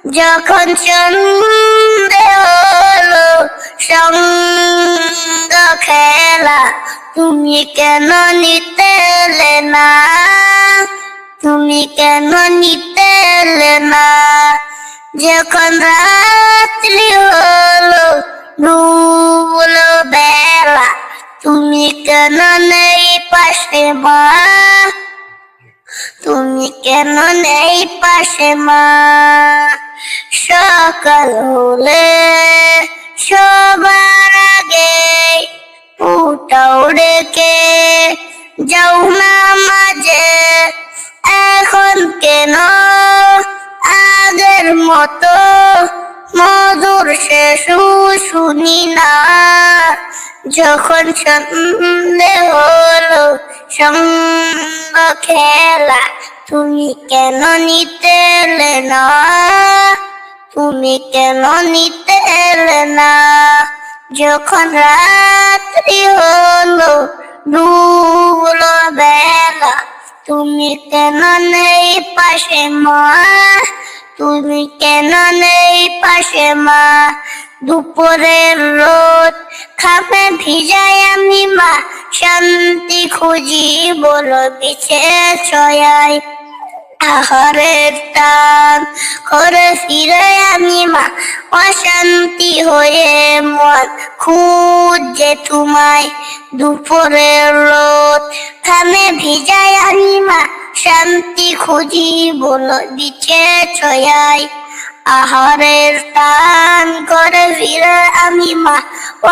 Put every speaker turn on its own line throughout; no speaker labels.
যখন সন্ধে হলো সঙ্গ খেলা, তুমি কেন নিতে এলে না? তুমি কেন নিতে এলে না? যখন রাত্রি হলো ডুবলো বেলা, তুমি কেন নেই পাশে মা? তুমি কেন নেই পাশে মা? সকাল হলে সবার আগে উঠাও ডেকে যাও না মাঝে, এখন কেন আগের মতো মধুর সে শুনি না? যখন সন্ধে হলো সঙ্গ খেলা, তুমি কেন নিতে এলে না? তুমি কেন নিতে এলে না? যখন রাত্রি হলো ডুবলো বেলা, তুমি কেন নেই পাশে মা? তুমি কেন নেই পাশে মা? দুপুরের রোদ খাপে ভিজাই আমি মা, শান্তি খুঁজি বলো পিছে ছয়ায়। আহারের টান করে ফিরে আমি মা, অশান্তি হয়ে মন খুঁজে তোমায়। দুপুরের রোদ খামে ভিজাই আমি মা, শান্তি খুঁজি বলো বিছে ছয়ায়। আহারের টান করে ফিরে আমি মা,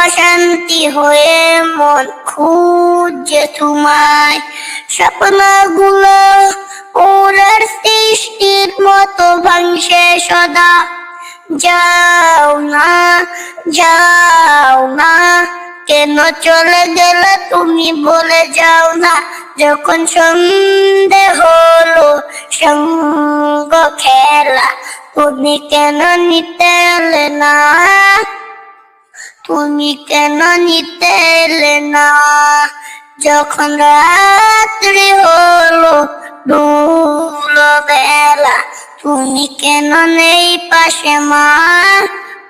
অশান্তি হয়ে মন খুঁজে তোমায়। স্বপ্নগুলো ওরের সৃষ্টির মতো ভাঙছে সদা, যাও না যাও না, কেন চলে গেলে তুমি বলে যাও না? যখন সন্ধে হলো সঙ্গ খেলা, তুমি কেন নিতে এলে না? তুমি কেন নিতে এলে না? যখন রাত্রি হলো ডুবলো বেলা, তুমি কেন নেই পাশে মা?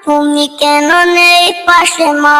তুমি কেন নেই পাশে মা?